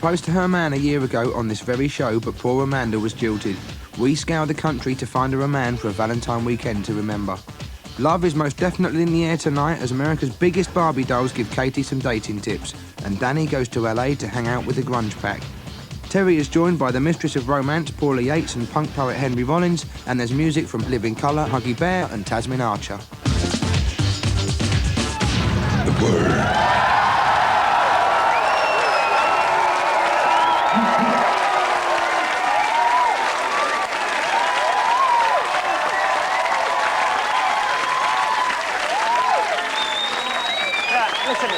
proposed to her man a year ago on this very show, but poor Amanda was jilted. We scoured the country to find her a man for a Valentine weekend to remember. Love is most definitely in the air tonight as America's biggest Barbie dolls give Katie some dating tips, and Danny goes to LA to hang out with the grunge pack. Terry is joined by the mistress of romance, Paula Yates, and punk poet Henry Rollins, and there's music from Living Colour, Huggy Bear, and Tasmin Archer. The Word. Listen,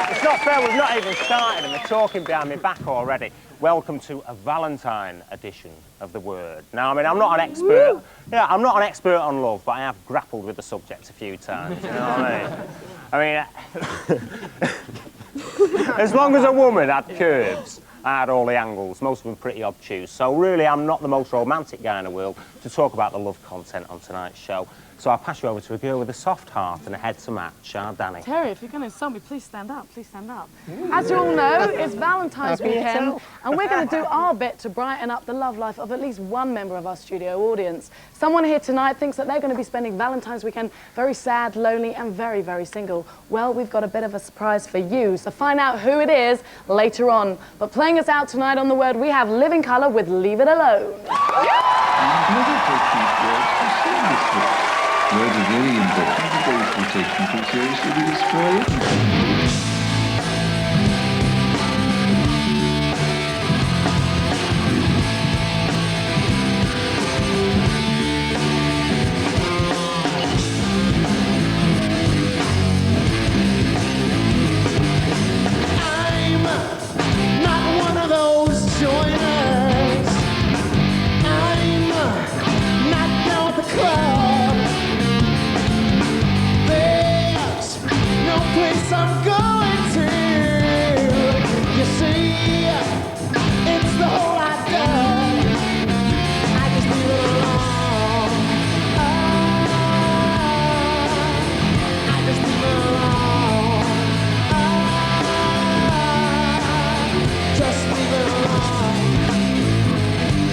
it's not fair, we've not even started and they're talking behind my back already. Welcome to a Valentine edition of The Word. Now, I mean, I'm not an expert. Yeah, I'm not an expert on love, but I have grappled with the subject a few times, you know what I mean? As long as a woman had curves, I had all the angles, most of them pretty obtuse. So really, I'm not the most romantic guy in the world to talk about the love content on tonight's show. So I'll pass you over to a girl with a soft heart and a head to match, Danny. Terry, if you're going to insult me, please stand up, please stand up. As you all know, it's Valentine's weekend, and we're going to do our bit to brighten up the love life of at least one member of our studio audience. Someone here tonight thinks that they're going to be spending Valentine's weekend very sad, lonely, and very, very single. Well, we've got a bit of a surprise for you, so find out who it is later on. But playing us out tonight on The Word, we have Living Colour with Leave It Alone. Words are very important, but those who take them too seriously will destroy it. I'm not one of those joiners. I'm not down with the club. Place I'm going to. You see, it's the whole idea. I just leave it alone. I just leave it alone. Just leave it alone.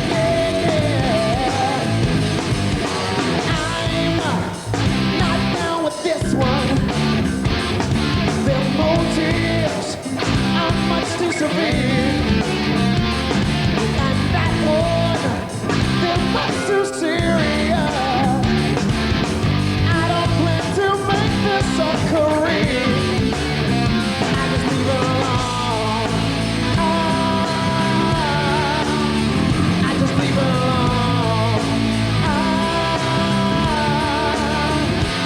Yeah. I'm not down with this one. Motives are much too severe, and that one, they're much too serious. I don't plan to make this a career. I just leave it alone. I just leave it alone.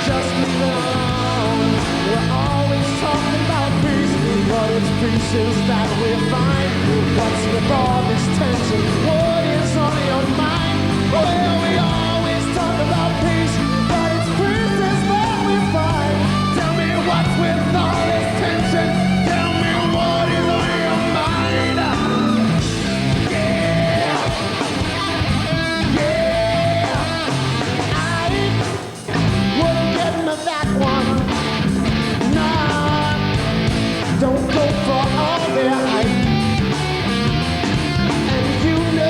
Just leave it alone. We're always talking about peace, but it's pieces that we find. What's with all this tension? What is on your mind? Well, we always talk about peace, but it's pieces that we find. Tell me what's with all this tension? Tell me what is on your mind? Yeah, yeah. I wouldn't get into that one. Don't go for all their hype. And you know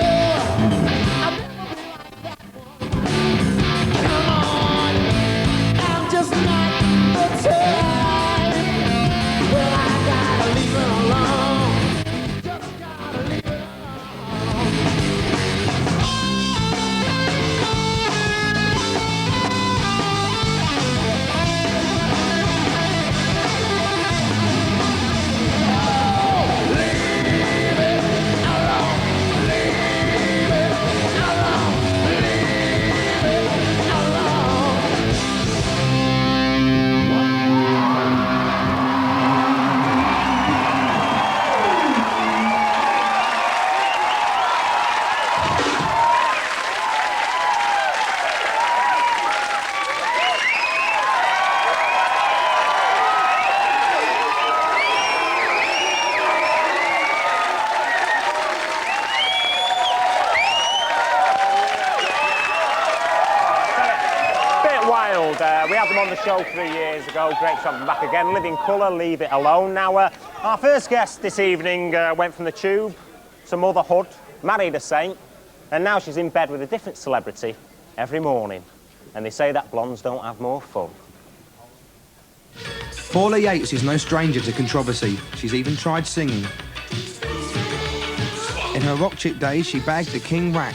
We had them on the show 3 years ago. Great to have them back again. Live in Colour, Leave It Alone. Now, our first guest this evening went from the Tube to motherhood, married a saint, and now she's in bed with a different celebrity every morning. And they say that blondes don't have more fun. Paula Yates is no stranger to controversy. She's even tried singing. In her rock chick days, she bagged the King Rat.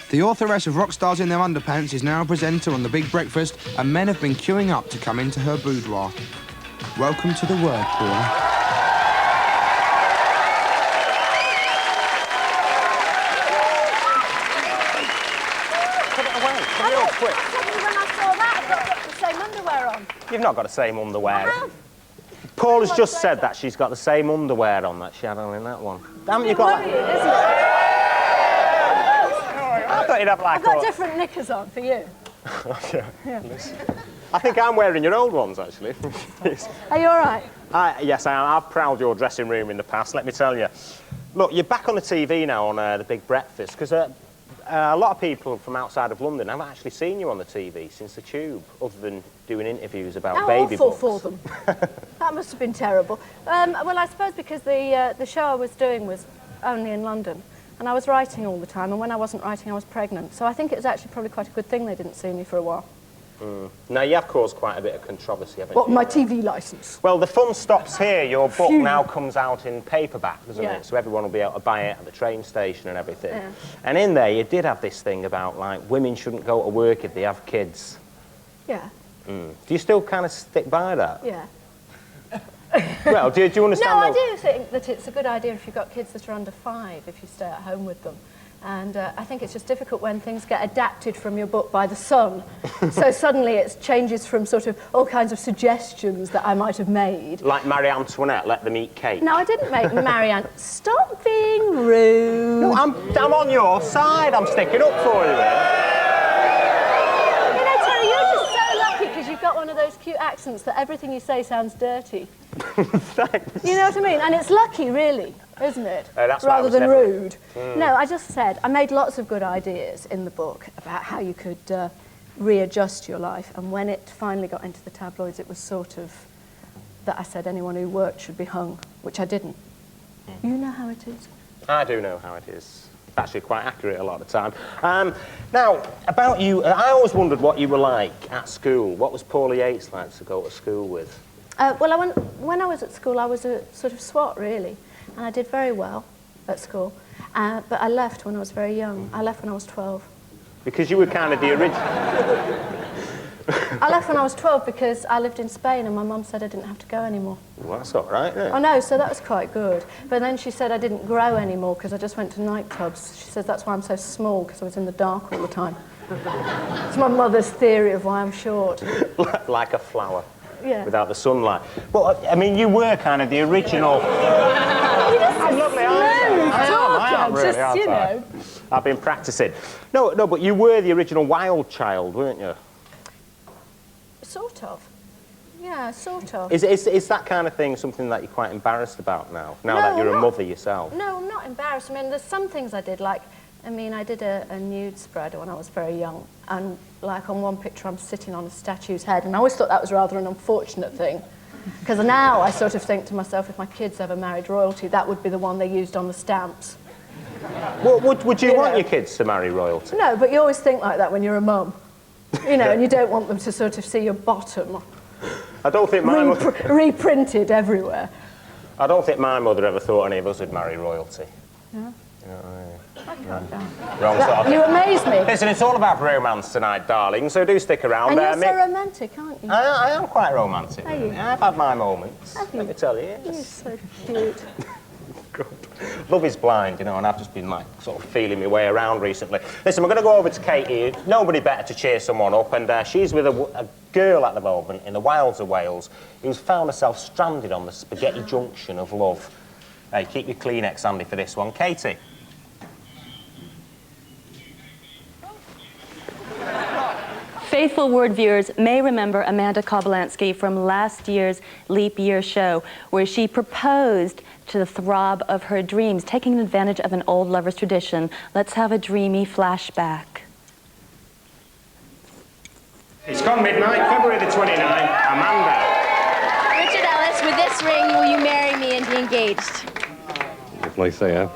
The authoress of Rock Stars in Their Underpants is now a presenter on The Big Breakfast, and men have been queuing up to come into her boudoir. Welcome to the Word, Paula. Put it away. Put it up quick. When I saw that, I've got the same underwear on. You've not got the same underwear. I have. Paula's just said that she's got the same underwear on that she had on in that one. Haven't you got Worrying, that? isn't it? I thought you'd have like I've got different knickers on for you. Yeah. I think I'm wearing your old ones, actually. Are you all right? Yes, I am. I've prowled your dressing room in the past, let me tell you. Look, you're back on the TV now on The Big Breakfast, because a lot of people from outside of London haven't actually seen you on the TV since the Tube, other than doing interviews about baby awful books. for them. That must have been terrible. Well, I suppose because the show I was doing was only in London, and I was writing all the time, and when I wasn't writing, I was pregnant. So I think it was actually probably quite a good thing they didn't see me for a while. Now, you have caused quite a bit of controversy, haven't What, you? my TV licence? Well, the fun stops here. Your book Phew. now comes out in paperback, doesn't Yeah. it? So everyone will be able to buy it at the train station and everything. Yeah. And in there, you did have this thing about, like, women shouldn't go to work if they have kids. Yeah, Do you still kind of stick by that? yeah. Well, do you understand? No, I those- do think that it's a good idea if you've got kids that are under 5, if you stay at home with them. And I think it's just difficult when things get adapted from your book by the Sun. So suddenly it changes from sort of all kinds of suggestions that I might have made. Like Marie Antoinette, let them eat cake. No, I didn't make Marianne. Stop being rude. No, I'm on your side. I'm sticking up for you here. You know, Terry, you're just so lucky because you've got one of those cute accents that everything you say sounds dirty. Thanks. You know what I mean? And it's lucky, really, isn't it? That's why I Rather was than never- rude. No, I just said, I made lots of good ideas in the book about how you could readjust your life. And when it finally got into the tabloids, it was sort of that I said anyone who worked should be hung, which I didn't. You know how it is. I do know how it is. It's actually quite accurate a lot of the time. Now, about you, I always wondered what you were like at school. What was Paula Yates like to go to school with? Well, when I was at school, I was a sort of swot, really. And I did very well at school. But I left when I was very young. I left when I was 12. Because you were kind of the original... I left when I was 12 because I lived in Spain and my mum said I didn't have to go anymore. Well, that's all right, isn't it? Oh no, so that was quite good. But then she said I didn't grow anymore because I just went to nightclubs. She says that's why I'm so small, because I was in the dark all the time. It's my mother's theory of why I'm short. Like a flower. Yeah. Without the sunlight. Well, I mean, you were kind of the original... I'm lovely, aren't I? I am really, just, aren't you I? know. I've been practising. No, but you were the original wild child, weren't you? Sort of. Yeah, sort of. Is that kind of thing something that you're quite embarrassed about now that you're a mother yourself? No, I'm not embarrassed. I mean, there's some things I did, like, I mean, I did a nude spread when I was very young, and like on one picture I'm sitting on a statue's head, and I always thought that was rather an unfortunate thing, because now I sort of think to myself, if my kids ever married royalty, that would be the one they used on the stamps. Well, would you want your kids to marry royalty? No, but you always think like that when you're a mum, you know, and you don't want them to sort of see your bottom I don't think my mother... reprinted everywhere. I don't think my mother ever thought any of us would marry royalty. Yeah. You know what I mean? Wrong sort of... You amaze me. Listen, it's all about romance tonight, darling, so do stick around. And you're so romantic, aren't you? I am quite romantic. Are you? I've had my moments. Have you? Let me tell you, You're yes. so cute. Good. Love is blind, you know, and I've just been, like, sort of feeling my way around recently. Listen, we're going to go over to Katie. Nobody better to cheer someone up, and she's with a girl at the moment in the wilds of Wales who's found herself stranded on the spaghetti junction of love. Hey, keep your Kleenex handy for this one. Katie. Faithful Word viewers may remember Amanda Kobolansky from last year's Leap Year show, where she proposed to the throb of her dreams, taking advantage of an old lover's tradition. Let's have a dreamy flashback. It's gone midnight, February the 29th. Amanda. Richard Ellis, with this ring, will you marry me and be engaged? If I say, huh?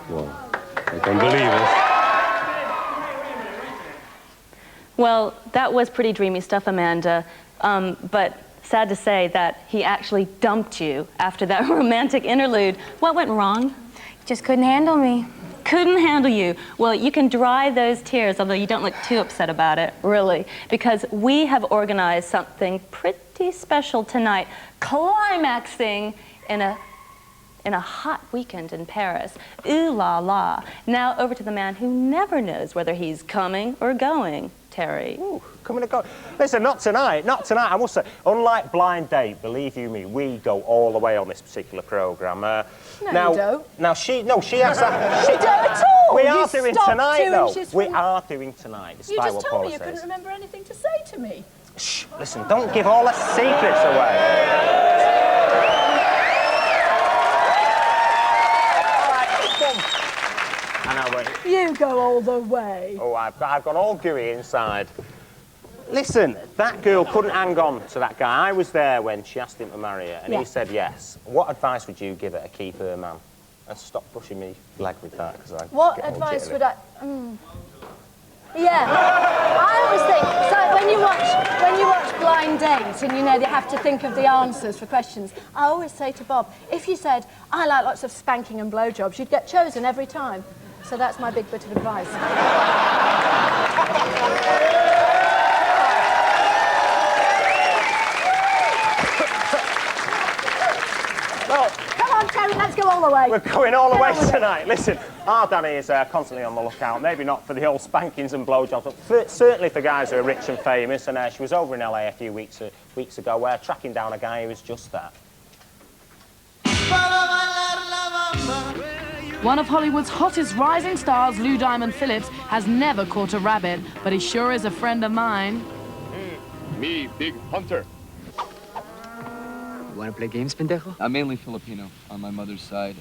Well, I can believe it. Well, that was pretty dreamy stuff, Amanda. But sad to say that he actually dumped you after that romantic interlude. What went wrong? Just couldn't handle me. Couldn't handle you. Well, you can dry those tears, although you don't look too upset about it, really, because we have organized something pretty special tonight, climaxing in a hot weekend in Paris. Ooh la la. Now over to the man who never knows whether he's coming or going, Terry. Ooh, coming and going. Listen, not tonight, not tonight. I must say, unlike Blind Date, believe you me, we go all the way on this particular programme. No, now, you don't. Now, she has that. You don't at all. We You are doing stopped tonight, 2 though. inches We from- are doing tonight, despite You just what told Paula me you says. couldn't remember anything to say to me. Shh, listen, don't give all the secrets away. I know, wait. You go all the way. Oh, I've got all gooey inside. Listen, that girl couldn't hang on to that guy. I was there when she asked him to marry her, and Yeah. he said yes. What advice would you give her to keep her man? And stop brushing me leg with that, because I What get all advice jittery. would I... Yeah, I always think, so when you watch Blind Date and you know they have to think of the answers for questions, I always say to Bob, if you said, I like lots of spanking and blowjobs, you'd get chosen every time. So that's my big bit of advice. Well, Come on, Terry, let's go all the way. we're going all the way Get on with it. tonight. Listen, our Danny is constantly on the lookout. Maybe not for the old spankings and blowjobs, but certainly for guys who are rich and famous. And she was over in LA a few weeks ago, tracking down a guy who was just that. One of Hollywood's hottest rising stars, Lou Diamond Phillips, has never caught a rabbit, but he sure is a friend of mine. Me, big hunter. You want to play games, pendejo? I'm mainly Filipino on my mother's side,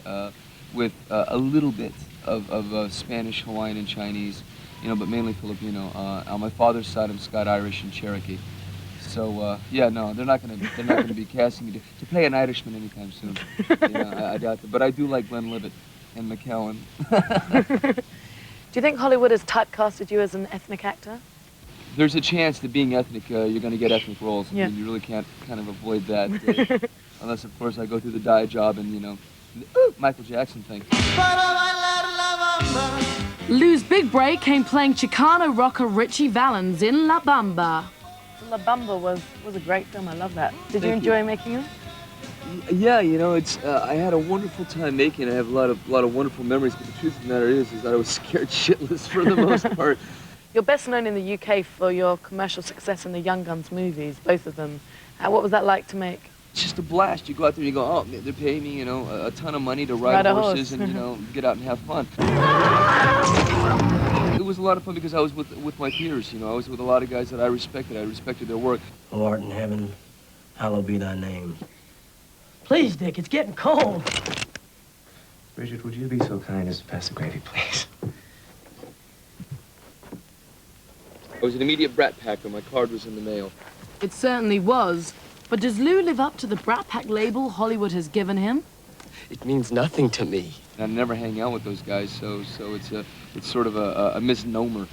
with a little bit of Spanish, Hawaiian, and Chinese, but mainly Filipino. On my father's side, I'm Scott, Irish, and Cherokee. So yeah, no, they're not gonna be casting me to play an Irishman anytime soon. I doubt that. But I do like Glenn Livett and McKellen. Do you think Hollywood has typecasted you as an ethnic actor? There's a chance that being ethnic, you're going to get ethnic roles. Yeah. I mean, you really can't kind of avoid that, unless, of course, I go through the dye job and, Michael Jackson thing. Lou's big break came playing Chicano rocker Richie Valens in La Bamba. La Bamba was a great film. I love that. Did you enjoy making it? Yeah, it's I had a wonderful time making it. I have a lot of wonderful memories, but the truth of the matter is that I was scared shitless for the most part. You're best known in the UK for your commercial success in the Young Guns movies, both of them. What was that like to make? It's just a blast. You go out there and you go, oh, they're paying me, a ton of money to ride a horses horse. and, get out and have fun. It was a lot of fun because I was with my peers, I was with a lot of guys that I respected. I respected their work. O art in heaven, hallowed be thy name. Please, Dick, it's getting cold. Bridget, would you be so kind as to pass the gravy, please? I was an immediate brat packer. My card was in the mail. It certainly was. But does Lou live up to the Brat Pack label Hollywood has given him? It means nothing to me. I never hang out with those guys, so it's sort of a misnomer.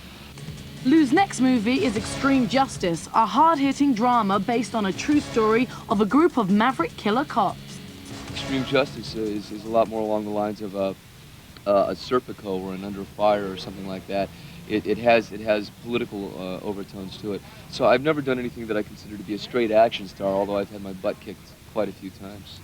Lou's next movie is Extreme Justice, a hard-hitting drama based on a true story of a group of maverick killer cops. Extreme Justice is a lot more along the lines of a Serpico or an Under Fire or something like that. It has political overtones to it. So I've never done anything that I consider to be a straight action star, although I've had my butt kicked quite a few times.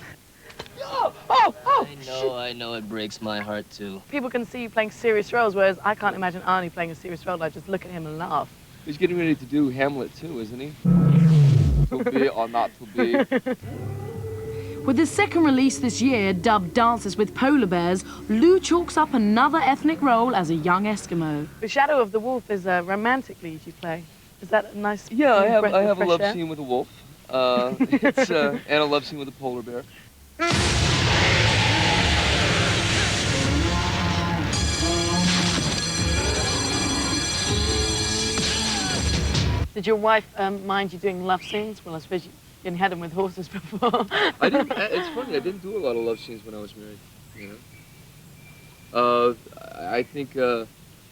I know, it breaks my heart too. People can see you playing serious roles, whereas I can't imagine Arnie playing a serious role. I just look at him and laugh. He's getting ready to do Hamlet too, isn't he? To be or not to be. With his second release this year, dubbed Dances with Polar Bears, Lou chalks up another ethnic role as a young Eskimo. The Shadow of the Wolf is a romantic lead you play. Is that a nice... Yeah, I have a love scene with a wolf. It's and a love scene with a polar bear. Did your wife mind you doing love scenes? Well, I suppose you didn't had them with horses before. I didn't. It's funny. I didn't do a lot of love scenes when I was married. You know. I think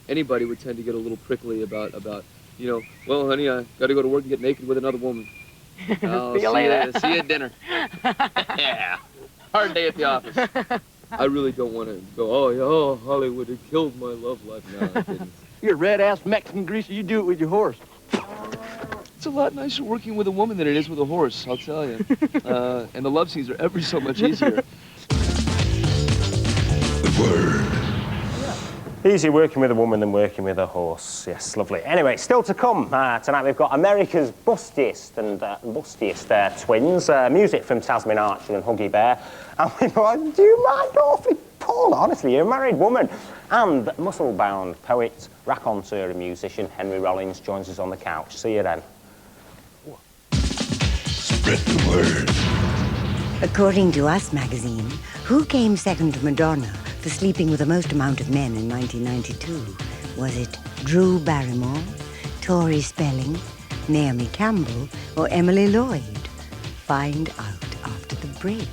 anybody would tend to get a little prickly about you know. Well, honey, I got to go to work and get naked with another woman. I'll See you later. See you at dinner. Yeah. Hard day at the office. I really don't want to go. Oh yeah. Oh, Hollywood, it killed my love life. No, it didn't. You're a red-ass Mexican greaser. You do it with your horse. It's a lot nicer working with a woman than it is with a horse, I'll tell you. And the love scenes are ever so much easier. The word. Easier working with a woman than working with a horse. Yes, lovely. Anyway, still to come tonight, we've got America's bustiest and bustiest twins, music from Tasman Archer and Huggy Bear. And we've got, do you mind awfully, Paula? Honestly, you're a married woman. And muscle-bound poet, raconteur and musician Henry Rollins joins us on the couch. See you then. Spread the word. According to Us magazine, who came second to Madonna for sleeping with the most amount of men in 1992? Was it Drew Barrymore, Tori Spelling, Naomi Campbell, or Emily Lloyd? Find out after the break.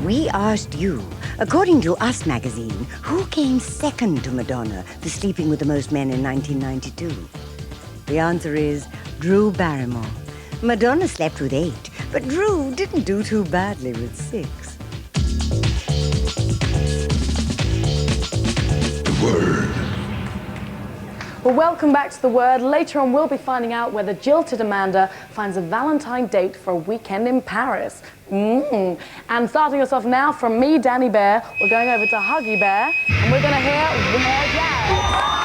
We asked you, according to Us magazine, who came second to Madonna for sleeping with the most men in 1992? The answer is Drew Barrymore. Madonna slept with 8, but Drew didn't do too badly with 6. The word. Well, welcome back to The Word. Later on, we'll be finding out whether jilted Amanda finds a Valentine date for a weekend in Paris. And starting us off now, from me, Danny Bear, we're going over to Huggy Bear, and we're going to hear Where Jazz.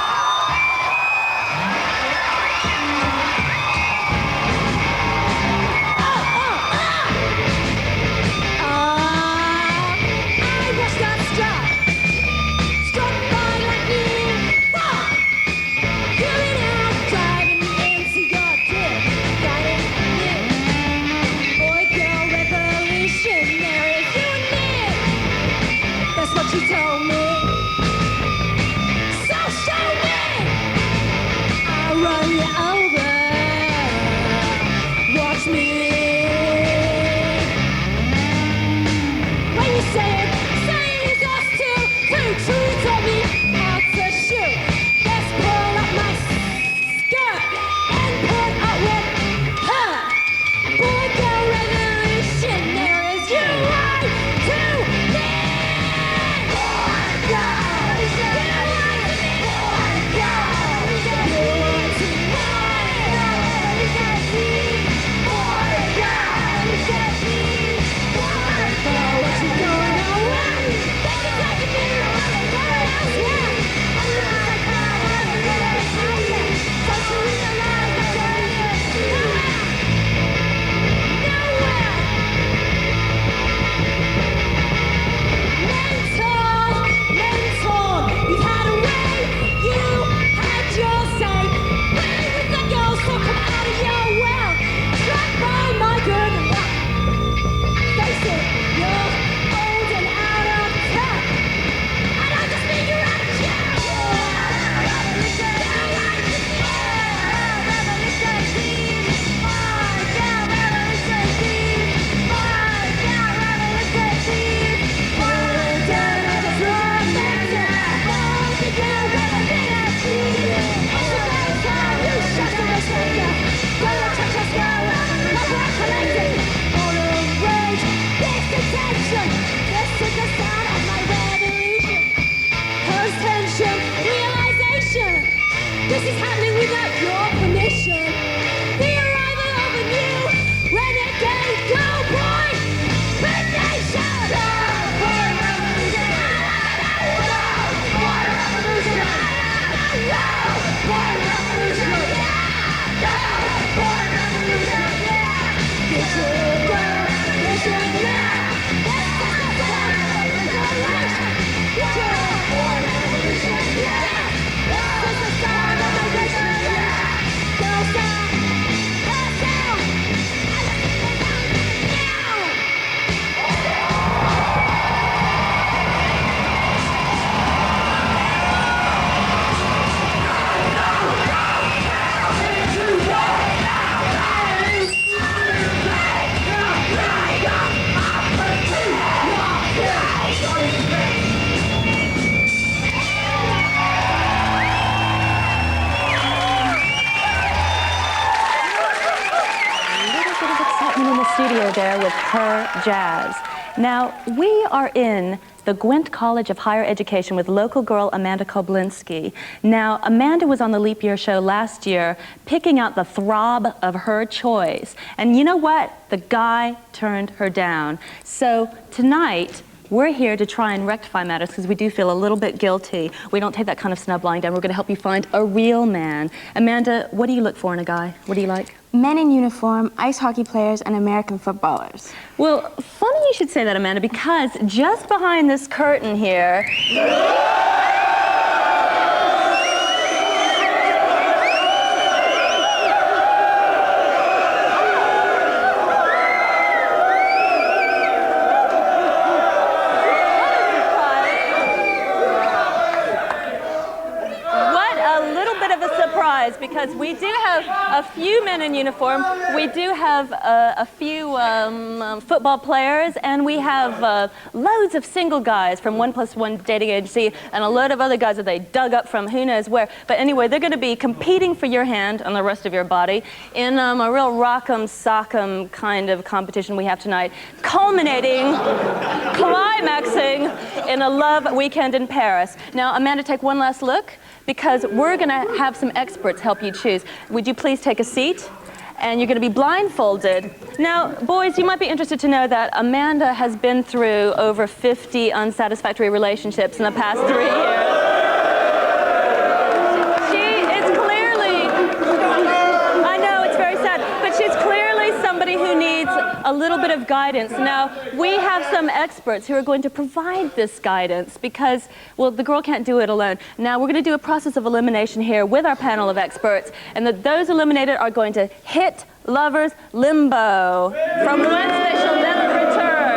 She told me, so show me, I'll run you over, watch me. When you say it's us too true, you told me how to shoot. Let's pull up my skirt and put up with her. Boy, girl, revolution, there is you right to me. This is happening without your permission. The arrival of a new renegade cowboy nation. Boy revolution. Boy revolution. Boy revolution. Boy revolution. Get your girl, get your now. That's the sound of revolution. Get your boy revolution. That's the sound of revolution. Go sound. the studio there with her jazz. Now, we are in the Gwent College of Higher Education with local girl Amanda Koblinski. Now, Amanda was on the Leap Year show last year, picking out the throb of her choice. And you know what? The guy turned her down. So tonight, we're here to try and rectify matters because we do feel a little bit guilty. We don't take that kind of snub lying down. We're going to help you find a real man. Amanda, what do you look for in a guy? What do you like? Men in uniform, ice hockey players, and American footballers. Well, funny you should say that, Amanda, because just behind this curtain here... because we do have a few men in uniform, we do have a few football players, and we have loads of single guys from 1+1 dating agency and a load of other guys that they dug up from who knows where. But anyway, they're going to be competing for your hand and the rest of your body in a real rock'em sock'em kind of competition we have tonight, culminating, climaxing in a love weekend in Paris. Now, Amanda, take one last look, because we're going to have some experts help you choose. Would you please take a seat? And you're going to be blindfolded. Now, boys, you might be interested to know that Amanda has been through over 50 unsatisfactory relationships in the past 3 years. She is clearly, I know it's very sad, but she's clearly somebody who needs a little bit of guidance. Now, we have some experts who are going to provide this guidance because, well, the girl can't do it alone. Now, we're going to do a process of elimination here with our panel of experts, and that those eliminated are going to hit lovers limbo, from whence they shall never return.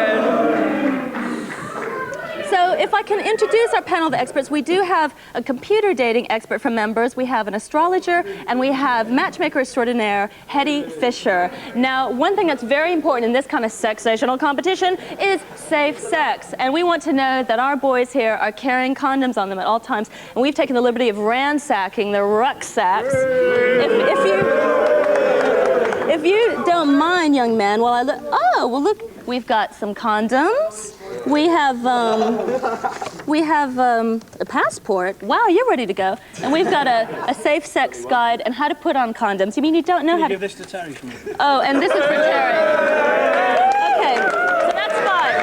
So if I can introduce our panel of experts, we do have a computer dating expert from members, we have an astrologer, and we have matchmaker extraordinaire, Hetty Fisher. Now, one thing that's very important in this kind of sexational competition is safe sex. And we want to know that our boys here are carrying condoms on them at all times, and we've taken the liberty of ransacking their rucksacks. If you don't mind, young man, while I look, oh, well look, we've got some condoms. We have a passport. Wow, you're ready to go. And we've got a safe sex guide and how to put on condoms. You mean you don't know how to... give this to Terry for me? Oh, and this is for Terry. Okay, so that's fine.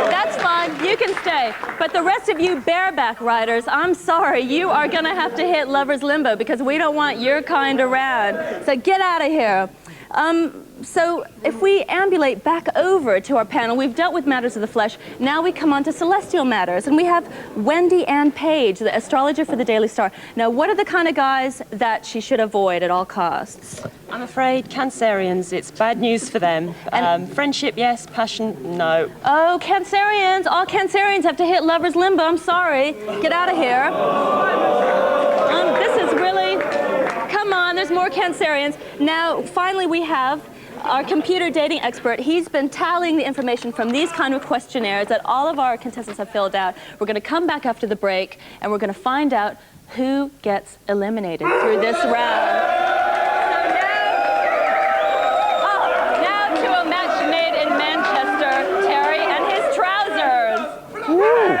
That's fine, you can stay. But the rest of you bareback riders, I'm sorry, you are gonna have to hit lover's limbo because we don't want your kind around. So get out of here. So if we ambulate back over to our panel, we've dealt with matters of the flesh. Now we come on to celestial matters, and we have Wendy Ann Page, the astrologer for the Daily Star. Now, what are the kind of guys that she should avoid at all costs? I'm afraid Cancerians, it's bad news for them. Friendship, yes. Passion, no. Oh, Cancerians. All Cancerians have to hit lover's limbo. I'm sorry. Get out of here. This is really... Come on, there's more Cancerians. Now, finally, we have our computer dating expert. He's been tallying the information from these kind of questionnaires that all of our contestants have filled out. We're going to come back after the break, and we're going to find out who gets eliminated through this round. So now to a match made in Manchester, Terry and his trousers. Woo.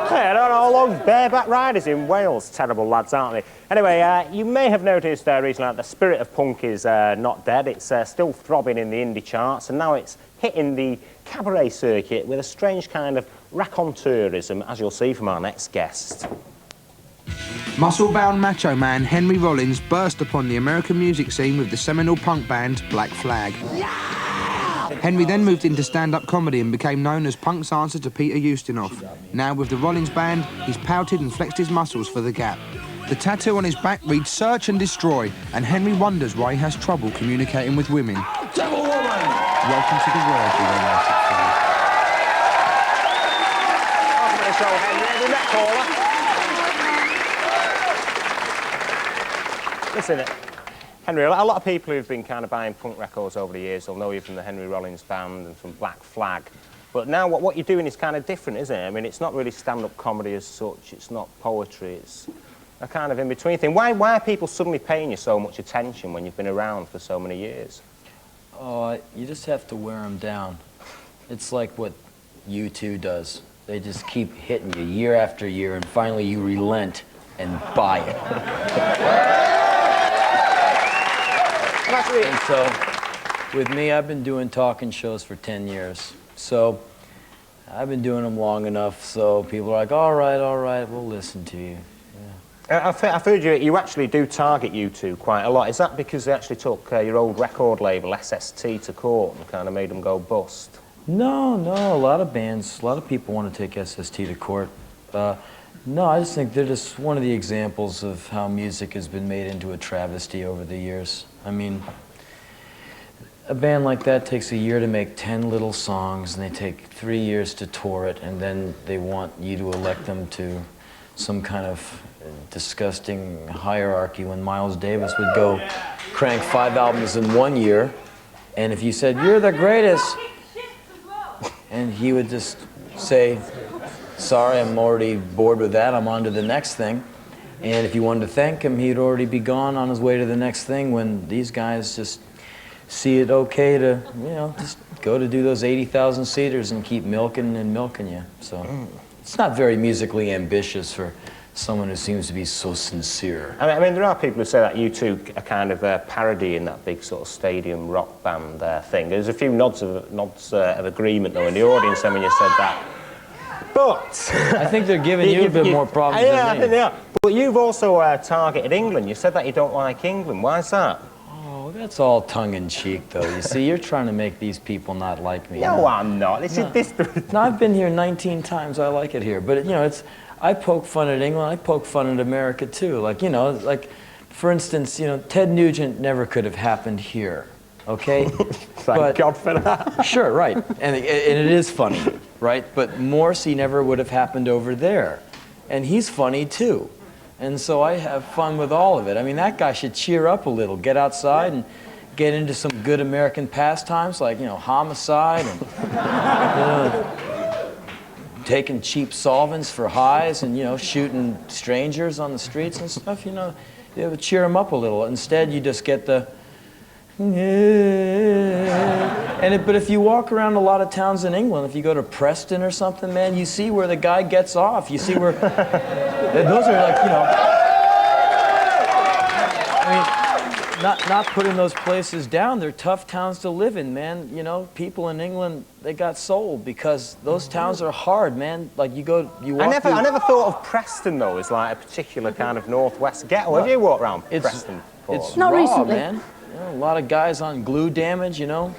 Hey, I don't know all those bareback riders in Wales. Terrible lads, aren't they? Anyway, you may have noticed recently that the spirit of punk is not dead. It's still throbbing in the indie charts, and now it's hitting the cabaret circuit with a strange kind of raconteurism, as you'll see from our next guest. Muscle-bound macho man Henry Rollins burst upon the American music scene with the seminal punk band Black Flag. Henry then moved into stand-up comedy and became known as punk's answer to Peter Ustinov. Now with the Rollins band, he's pouted and flexed his muscles for the Gap. The tattoo on his back reads "Search and Destroy," and Henry wonders why he has trouble communicating with women. Devil woman! Welcome to the world, you romantic fellow. Welcome to the show, Henry. Have you met Paula? Listen, Henry, a lot of people who've been kind of buying punk records over the years will know you from the Henry Rollins band and from Black Flag. But now what you're doing is kind of different, isn't it? I mean, it's not really stand-up comedy as such. It's not poetry. It's a kind of in-between thing. Why are people suddenly paying you so much attention when you've been around for so many years? Oh, you just have to wear them down. It's like what U2 does. They just keep hitting you year after year, and finally you relent and buy it. And so, with me, I've been doing talking shows for 10 years. So, I've been doing them long enough, so people are like, all right, we'll listen to you. I've heard you actually do target U2 quite a lot. Is that because they actually took your old record label, SST, to court and kind of made them go bust? No, a lot of bands, a lot of people want to take SST to court. No, I just think they're just one of the examples of how music has been made into a travesty over the years. I mean, a band like that takes a year to make 10 little songs, and they take 3 years to tour it, and then they want you to elect them to some kind of disgusting hierarchy when Miles Davis would go crank 5 albums in 1 year, and if you said, "You're the greatest," and he would just say, "Sorry, I'm already bored with that, I'm on to the next thing." And if you wanted to thank him, he'd already be gone on his way to the next thing, when these guys just see it okay to, you know, just go to do those 80,000 seaters and keep milking and milking you. So it's not very musically ambitious for someone who seems to be so sincere. I mean, there are people who say that U2 are kind of parodying that big sort of stadium rock band thing. There's a few nods of agreement, though, in the audience when you said that. But I think they're giving you a bit more problems than me. I think they are. But you've also targeted England. You said that you don't like England. Why is that? Oh, that's all tongue-in-cheek, though. You see, you're trying to make these people not like me. No, I'm not. No, I've been here 19 times. I like it here. But, you know, I poke fun at England. I poke fun at America, too. Like, you know, like, for instance, you know, Ted Nugent never could have happened here, okay? Thank God for that. Sure, right. And it is funny, right? But Morrissey never would have happened over there. And he's funny, too. And so I have fun with all of it. I mean, that guy should cheer up a little, get outside and get into some good American pastimes like, you know, homicide and, you know, taking cheap solvents for highs and, you know, shooting strangers on the streets and stuff, you know. You would cheer him up a little. Instead, you just get the... But if you walk around a lot of towns in England, if you go to Preston or something, man, you see where the guy gets off. You see where... those are like, you know... I mean, not putting those places down. They're tough towns to live in, man. You know, people in England, they got sold because those towns are hard, man. Like, you walk... I never thought of Preston, though, as like a particular kind of northwest ghetto. Have you walked around Preston? It's not raw, recently, man. You know, a lot of guys on glue damage, you know,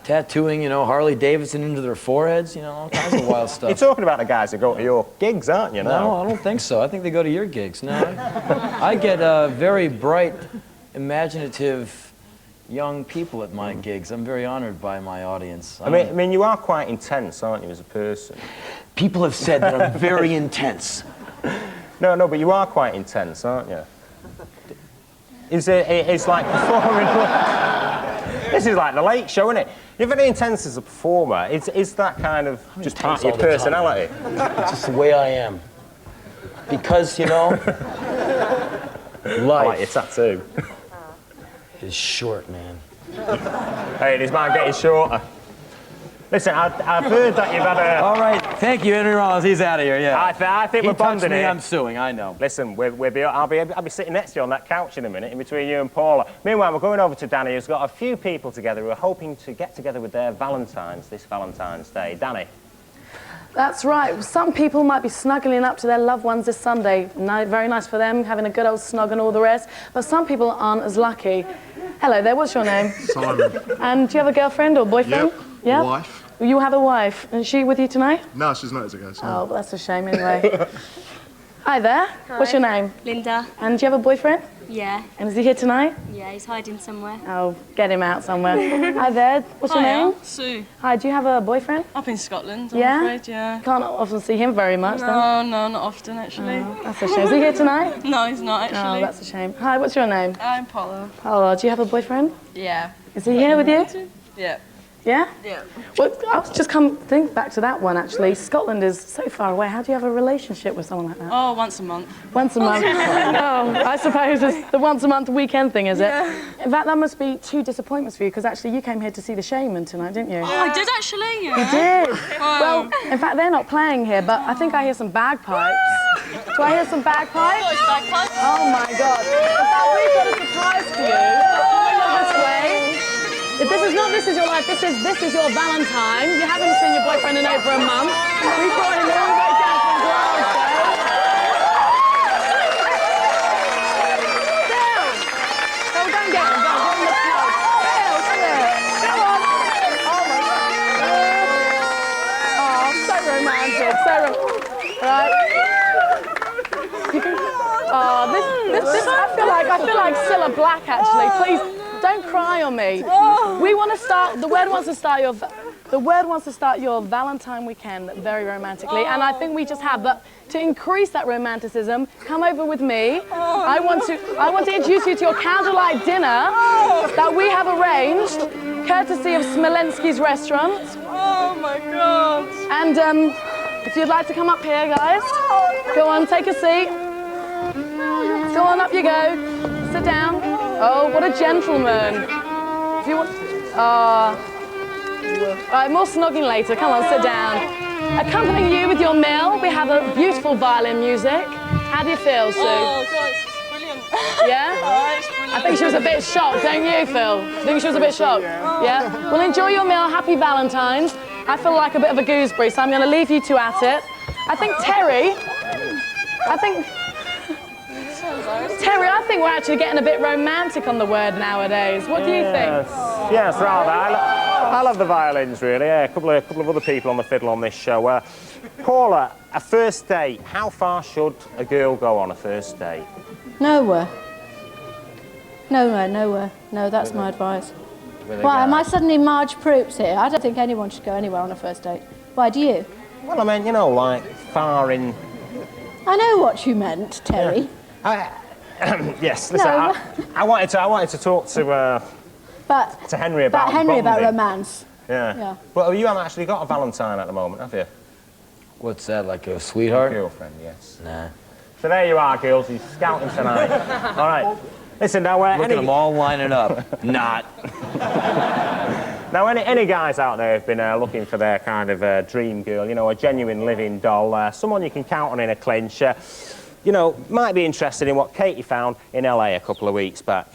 tattooing, you know, Harley Davidson into their foreheads, you know, all kinds of wild stuff. You're talking about the guys that go to your gigs, aren't you? No, I don't think so. I think they go to your gigs. No, I get very bright, imaginative young people at my gigs. I'm very honored by my audience. I mean, you are quite intense, aren't you, as a person? People have said that I'm very intense. No, but you are quite intense, aren't you? It's like performing. This is like the Late Show, isn't it? You're very intense as a performer. Is that kind of just part of your personality? It's just the way I am. Because, you know, I like life your tattoo. is short, man. Hey, this man getting shorter. Listen, I've heard that you've had a... All right, thank you, Henry Rollins. He's out of here, yeah. I think we're bonding here. I'm suing, I know. Listen, I'll be sitting next to you on that couch in a minute, in between you and Paula. Meanwhile, we're going over to Danny, who's got a few people together who are hoping to get together with their Valentines this Valentine's Day. Danny. That's right. Some people might be snuggling up to their loved ones this Sunday. Very nice for them, having a good old snog and all the rest. But some people aren't as lucky. Hello there, what's your name? Simon. And do you have a girlfriend or boyfriend? Yep. Yeah. Wife. You have a wife. Is she with you tonight? No, she's not as a ghost. Oh, that's a shame anyway. Hi there. Hi. What's your name? Linda. And do you have a boyfriend? Yeah. And is he here tonight? Yeah, he's hiding somewhere. Oh, get him out somewhere. Hi there. What's your Hiya, name? Sue. Hi, do you have a boyfriend? Up in Scotland, I'm Yeah? afraid, yeah. Can't often see him very much, No, then. no, not often, actually. Oh, that's a shame. Is he here tonight? No, he's not, actually. Oh, that's a shame. Hi, what's your name? I'm Paula. Paula, do you have a boyfriend? Yeah. Is he here with you? Yeah. Yeah? Yeah. Well, I was just think back to that one, actually. Scotland is so far away. How do you have a relationship with someone like that? Oh, once a month. Once a month. Oh, I suppose it's the once a month weekend thing, is it? Yeah. In fact, that must be 2 disappointments for you, because actually you came here to see the Shaman tonight, didn't you? Oh, I did actually. You did? Well, in fact, they're not playing here, but I think I hear some bagpipes. Do I hear some bagpipes? Oh my God. In fact, we've got a surprise for you. Look this way. If this is not This Is Your Life, this is your Valentine. You haven't seen your boyfriend in over a month. We brought him all the way down from Glasgow. Bill! Go and get him, go on the smoke. Bill, come here. Go on. Oh my God. Oh, so romantic, so romantic. Right? You can, this, I feel like Cilla Black, actually. Please, don't cry on me. We want to start, the word wants to start your Valentine weekend very romantically, and I think we just have, but to increase that romanticism, come over with me. I want to introduce you to your candlelight dinner that we have arranged, courtesy of Smolensky's restaurant. Oh my God. And if you'd like to come up here, guys, go on, take a seat. Go on, up you go. Sit down. Oh, what a gentleman. If you want... all right, more snogging later. Come on, sit down. Accompanying you with your meal, we have a beautiful violin music. How do you feel, Sue? Oh, God, it's brilliant. Yeah? Oh, it's brilliant. I think she was a bit shocked, don't you, Phil? Think she was a bit shocked? Yeah? Well, enjoy your meal. Happy Valentine's. I feel like a bit of a gooseberry, so I'm going to leave you two at it. I think Terry, I think we're actually getting a bit romantic on the word nowadays. What do you think? Yes, rather. I love the violins, really. Yeah, a couple of other people on the fiddle on this show. Paula, a first date. How far should a girl go on a first date? Nowhere. Nowhere. No, that's my advice. Why, am I suddenly Marge Proops here? I don't think anyone should go anywhere on a first date. Why, do you? Well, I mean, you know, like, far in... I know what you meant, Terry. Yes, listen, No. I wanted to talk to Henry about bonding. Romance. Yeah. Well, you haven't actually got a Valentine at the moment, have you? What's that, like a sweetheart? Girlfriend, yes. Nah. So there you are, girls. He's scouting tonight. All right. Listen, now... Look at them all lining up. Not. Now, any guys out there who've been looking for their kind of dream girl, you know, a genuine living doll, someone you can count on in a clinch, you know, might be interested in what Katie found in LA a couple of weeks back.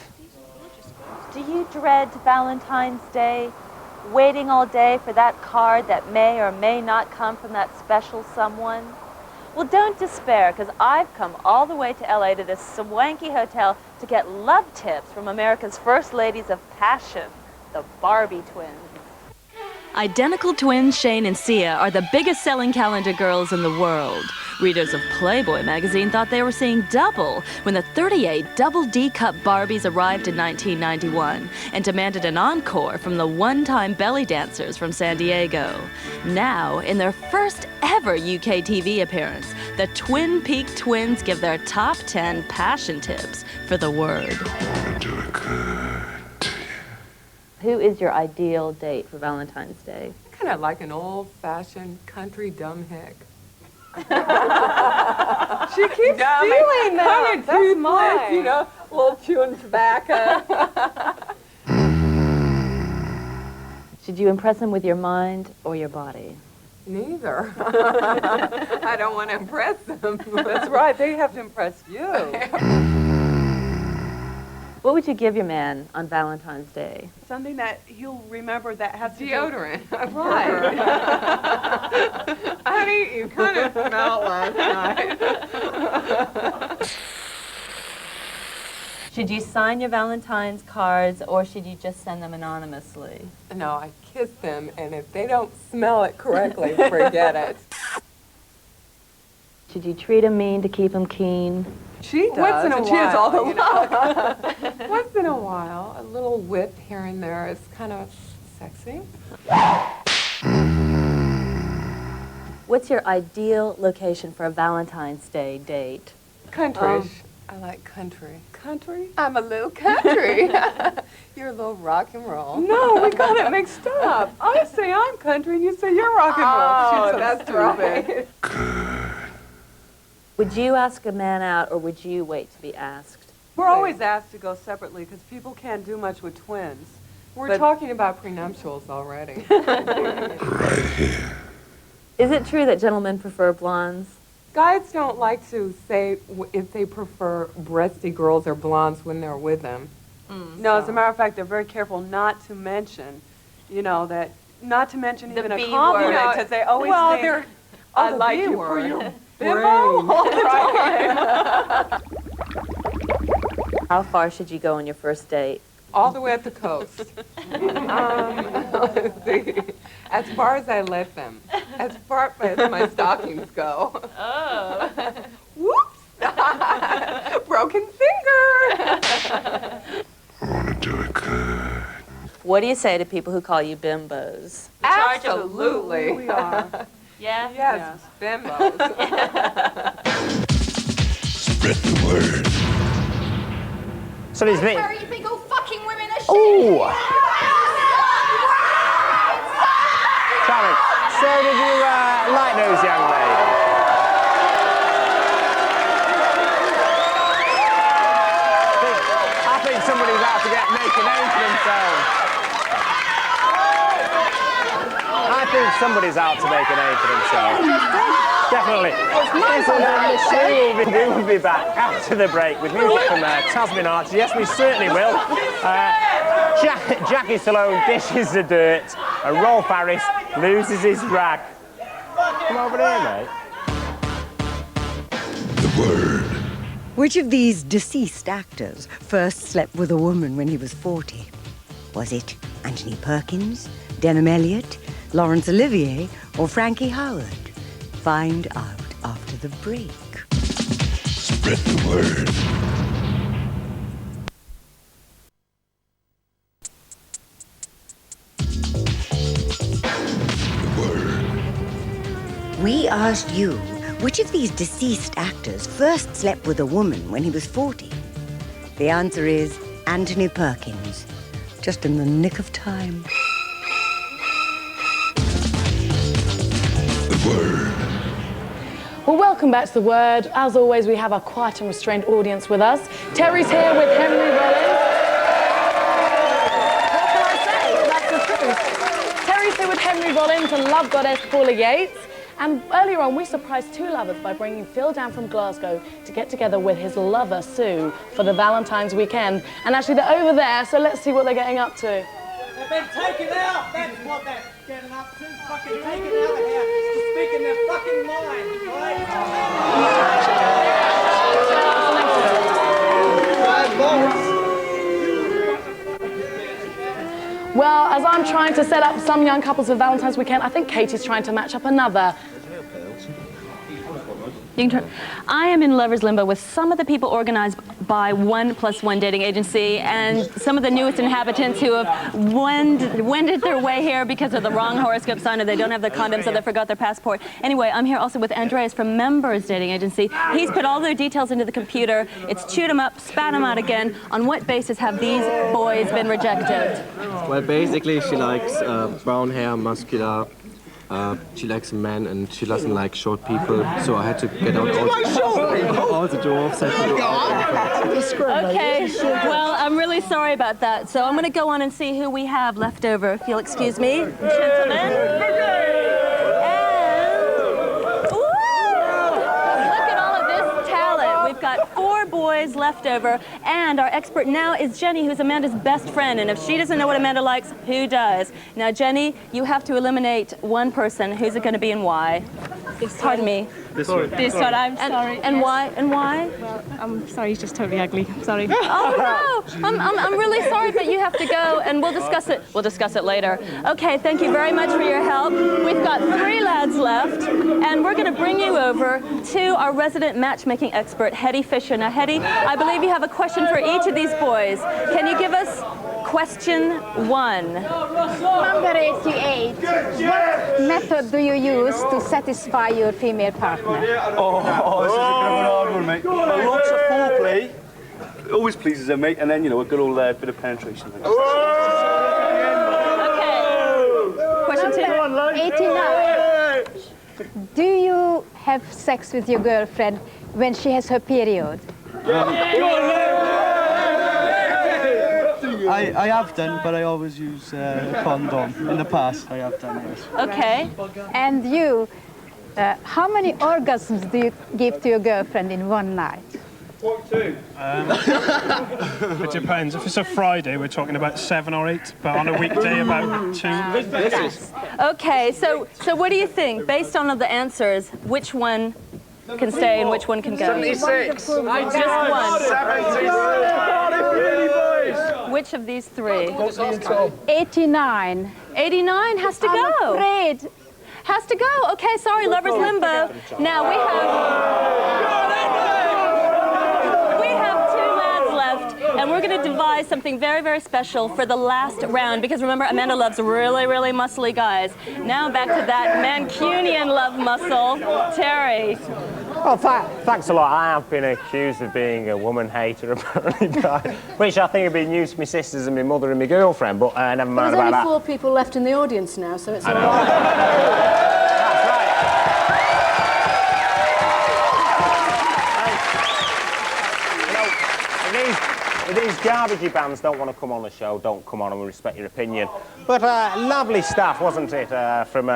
Do you dread Valentine's Day? Waiting all day for that card that may or may not come from that special someone? Well, don't despair, because I've come all the way to LA to this swanky hotel to get love tips from America's first ladies of passion, the Barbie twins. Identical twins Shane and Sia are the biggest selling calendar girls in the world. Readers of Playboy magazine thought they were seeing double when the 38 double D-cup Barbies arrived in 1991 and demanded an encore from the one-time belly dancers from San Diego. Now, in their first ever UK TV appearance, the Twin Peak twins give their top 10 passion tips for the word. Who is your ideal date for Valentine's Day? Kind of like an old-fashioned country dumbhead. She keeps stealing that. That's mine. You know, a little chewing tobacco. Should you impress him with your mind or your body? Neither. I don't want to impress them. That's right. They have to impress you. What would you give your man on Valentine's Day? Something that he'll remember that has deodorant. Right. Honey, you kind of smelled last night. Should you sign your Valentine's cards or should you just send them anonymously? No, I kiss them, and if they don't smell it correctly, forget it. Should you treat him mean to keep him keen? She does. Once in a while, she has all the luck. Once in a while, a little whip here and there is kind of sexy. What's your ideal location for a Valentine's Day date? Countryish. I like country. Country? I'm a little country. You're a little rock and roll. No, we got it mixed up. I say I'm country and you say you're rock and roll. Oh, that's right. Would you ask a man out or would you wait to be asked? We're always asked to go separately because people can't do much with twins. We're talking about prenuptials already. Right here. Is it true that gentlemen prefer blondes? Guys don't like to say if they prefer breasty girls or blondes when they're with them. No, as a matter of fact, they're very careful not to mention, you know, not to mention even a compliment because they always think, I like you for your brain all the time. How far should you go on your first date? All the way up the coast. Let's see. As far as I let them. As far as my stockings go. Oh. Whoops! Broken finger! I want to do it good. What do you say to people who call you bimbos? Absolutely. We are. Yeah? Yes, bimbos. Spread the word. So there's me. You big old fucking women are shit. Ooh. Charlie, so did you like those young ladies? I think somebody's out to make a name for themselves. I think somebody's out to make a name for themselves. Definitely. We will be back after the break with music from Tasman Archers. Yes, we certainly will. Jackie Stallone dishes the dirt and Rolf Harris loses his rag. Come over here, mate. The word. Which of these deceased actors first slept with a woman when he was 40? Was it Anthony Perkins, Denham Elliott, Laurence Olivier, or Frankie Howard? Find out after the break. Spread the word. We asked you, which of these deceased actors first slept with a woman when he was 40? The answer is Anthony Perkins. Just in the nick of time. The word. Well, welcome back to The Word. As always, we have a quiet and restrained audience with us. Terry's here with Henry Rollins. What can I say? That's the truth. Terry's here with Henry Rollins and love goddess Paula Yates. And earlier on, we surprised two lovers by bringing Phil down from Glasgow to get together with his lover, Sue, for the Valentine's weekend. And actually, they're over there, so let's see what they're getting up to. They've been taken out. That's what they're getting up to. Fucking taken out of here to speak in their fucking mind, right? Well, as I'm trying to set up some young couples for Valentine's weekend, I think Katie's trying to match up another. You can turn. I am in lover's limbo with some of the people organized by 1+1 dating agency and some of the newest inhabitants who have wended their way here because of the wrong horoscope sign or they don't have their condoms or they forgot their passport. Anyway, I'm here also with Andreas from Members Dating Agency. He's put all their details into the computer. It's chewed them up, spat them out again. On what basis have these boys been rejected? Well, basically she likes brown hair, muscular. She likes a man and she doesn't like short people, so I had to get out all the dwarfs. Okay, well, I'm really sorry about that. So I'm going to go on and see who we have left over, if you'll excuse me. Gentlemen. Look at all of this talent. We've got 4 boys left over, and our expert now is Jenny, who's Amanda's best friend, and if she doesn't know what Amanda likes, who does? Now, Jenny, you have to eliminate one person. Who's it going to be and why? Pardon me. This one. This one, I'm sorry. And why? And why? Well, I'm sorry, he's just totally ugly. Sorry. Oh no! I'm really sorry, but you have to go, and we'll discuss it. We'll discuss it later. Okay, thank you very much for your help. We've got 3 lads left, and we're going to bring you over to our resident matchmaking expert, Hetty Fisher. Now, Hetty, I believe you have a question for each of these boys. Can you give us question 1. Number 88. What method do you use to satisfy your female partner? This is a bit of an hard one, mate. Lots of foreplay. Always pleases her, mate, and then, you know, a good old bit of penetration. Question 2. 89. Do you have sex with your girlfriend when she has her period? I have done, but I always use a condom. In the past, I have done, yes. Okay. And you, how many orgasms do you give to your girlfriend in one night? It depends. If it's a Friday, we're talking about 7 or 8, but on a weekday, about 2. Okay, so what do you think? Based on the answers, which one can stay and which one can go? 76. Just one. 76. Which of these 3? 89. 89 has to go. I'm afraid. Has to go. Okay, sorry, Lover's Limbo. Now we have 2 lads left, and we're going to devise something very, very special for the last round, because remember, Amanda loves really, really muscly guys. Now back to that Mancunian love muscle, Terry. Well, thanks a lot. I have been accused of being a woman hater, apparently, which I think would be news to my sisters and my mother and my girlfriend, but never mind about that. There's only 4 people left in the audience now, so it's all right. That's right. If these garbagey bands don't want to come on the show, don't come on, and we respect your opinion. But lovely stuff, wasn't it, from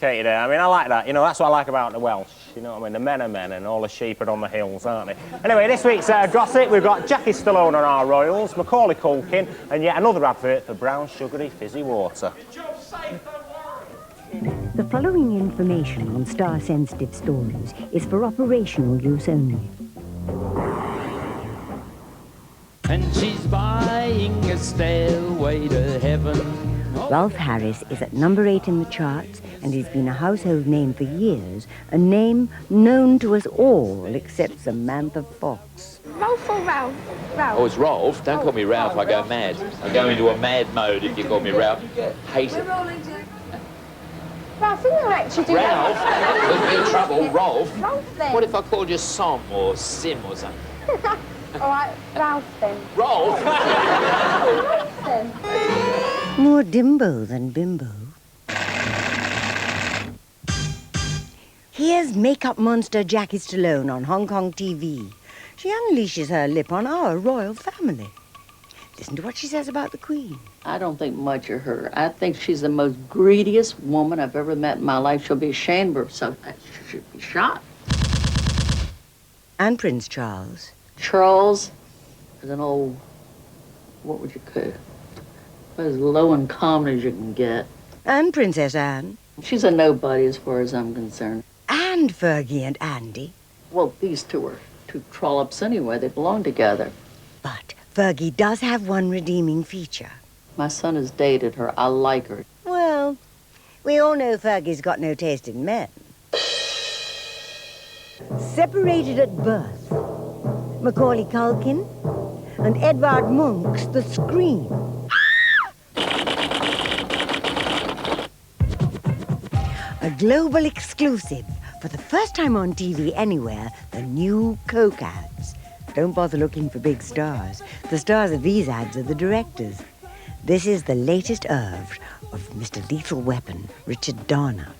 Katie there? I mean, I like that. You know, that's what I like about the Welsh. You know what I mean? The men are men and all the sheep are on the hills, aren't they? Anyway, this week's gossip, we've got Jackie Stallone on our Royals, Macaulay Culkin, and yet another advert for brown, sugary, fizzy water. The following information on star-sensitive stories is for operational use only. And she's buying a stairway to heaven. Ralph Harris is at number 8 in the charts, and he's been a household name for years, a name known to us all except Samantha Fox. Ralph or Ralph? Ralph. Oh, it's Rolf. Don't call me Ralph, I go mad. I go into a mad mode if you call me Ralph. Hate it. Ralph, you know actually do Ralph? There's been trouble. Rolf? Ralph, then. What if I called you Som or Sim or something? All right, Ralph, then. Rolf? Ralph, then. More Dimbo than Bimbo. Here's makeup monster Jackie Stallone on Hong Kong TV. She unleashes her lip on our royal family. Listen to what she says about the Queen. I don't think much of her. I think she's the most greediest woman I've ever met in my life. She'll be ashamed of herself. She should be shot. And Prince Charles. Charles is an old, what would you call it? As low and common as you can get. And Princess Anne. She's a nobody as far as I'm concerned. And Fergie and Andy. Well, these two are 2 trollops anyway. They belong together. But Fergie does have one redeeming feature. My son has dated her. I like her. Well, we all know Fergie's got no taste in men. Separated at birth, Macaulay Culkin and Edvard Munch's The Scream. A global exclusive. For the first time on TV anywhere, the new Coke ads. Don't bother looking for big stars. The stars of these ads are the directors. This is the latest oeuvre of Mr. Lethal Weapon, Richard Donner.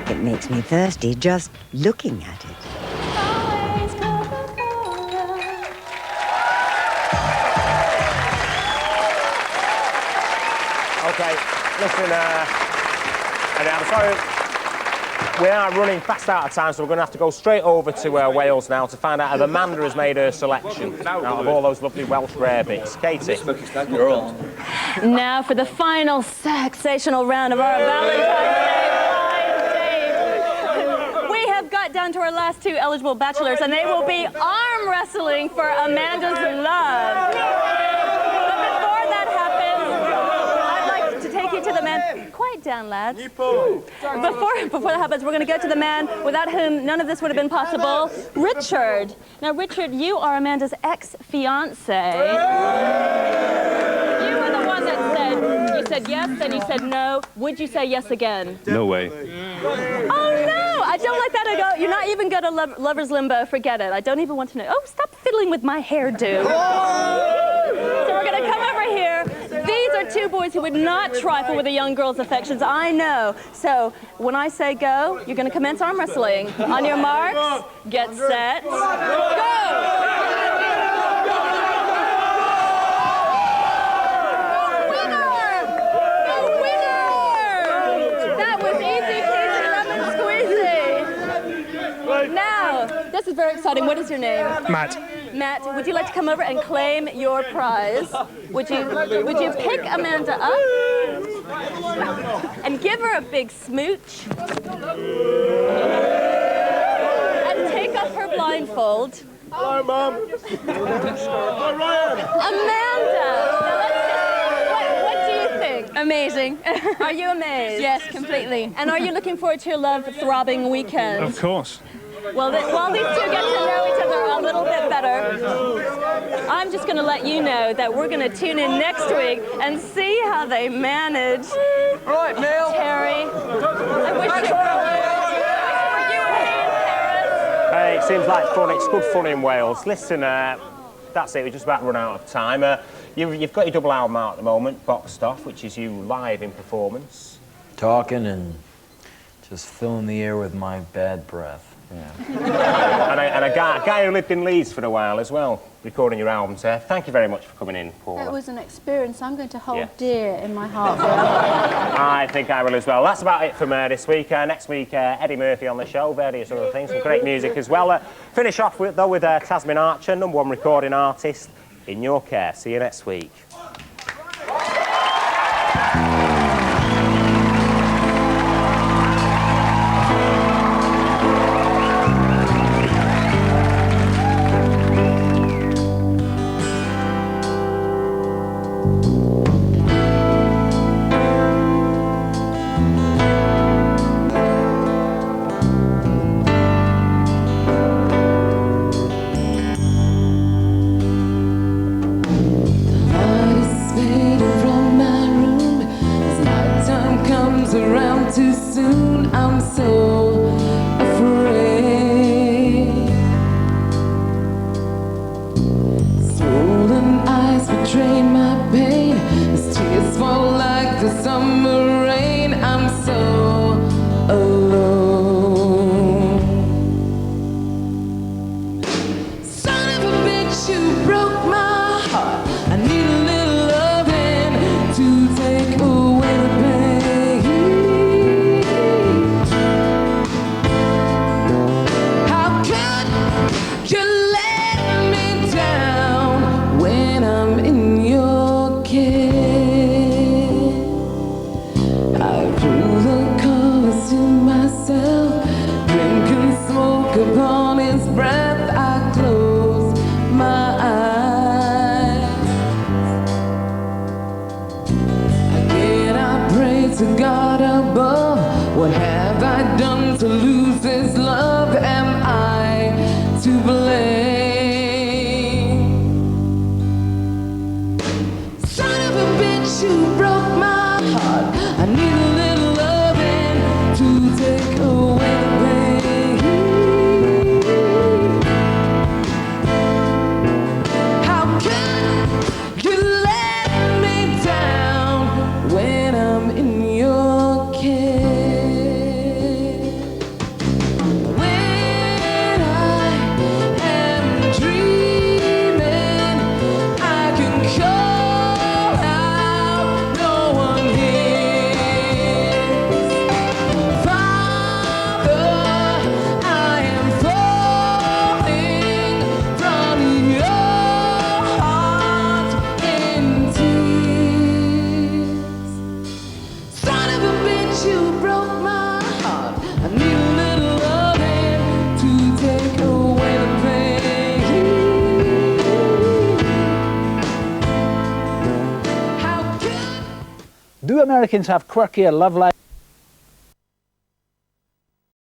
It makes me thirsty just looking at it. Okay, listen, I'm sorry, we are running fast out of time, so we're going to have to go straight over to Wales now to find out if Amanda has made her selection out of all those lovely Welsh rarebits. Katie. Now for the final sensational round of our Valentine's Day blind date. We have got down to our last 2 eligible bachelors, and they will be arm wrestling for Amanda's love. But before that happens, down, lads. Before that happens, we're going to go to the man without whom none of this would have been possible, Richard. Now, Richard, you are Amanda's ex-fiancé. You were the one that you said yes, then you said no. Would you say yes again? No way. Oh, no, I don't like that. I go, you're not even good at lover's limbo. Forget it. I don't even want to know. Oh, stop fiddling with my hairdo. So we're going to come over here. These are two boys who would not trifle with a young girl's affections. I know. So when I say go, you're going to commence arm wrestling. On your marks, get set, go! Now, this is very exciting. What is your name? Matt. Matt, would you like to come over and claim your prize? Would you pick Amanda up and give her a big smooch and take off her blindfold? Hello, Mum. Hi, Ryan. Amanda, now what do you think? Amazing. Are you amazed? Yes, completely. And are you looking forward to your love-throbbing weekend? Of course. Well, while these two get to know each other a little bit better, I'm just going to let you know that we're going to tune in next week and see how they manage. Right, Neil. Terry, I wish it were you and me in Paris. Hey, it seems like fun. It's good fun in Wales. Listen, that's it. We're just about to run out of time. You've got your double album out at the moment, Boxed Off, which is you live in performance. Talking and just filling the air with my bad breath. Yeah. and a guy who lived in Leeds for a while as well, recording your album. So thank you very much for coming in, Paula. It was an experience I'm going to hold Yes. dear in my heart forever. I think I will as well. That's about it from this week. Next week, Eddie Murphy on the show, various other things, some great music as well. Finish off with Tasmin Archer, #1 recording artist, In Your Care. See you next week. Too soon, I'm so afraid. Swollen eyes betray my pain as tears fall like the summer rain. I'm so alone. Son of a bitch, you broke my heart. I need a little loving to take away the pain. Upon his breath, I close my eyes. Again, I pray to God above. What have I done to lose this love? Am I to blame? Son of a bitch, you broke my heart. I need a little loving to take away the pain. Do Americans have quirkier love life?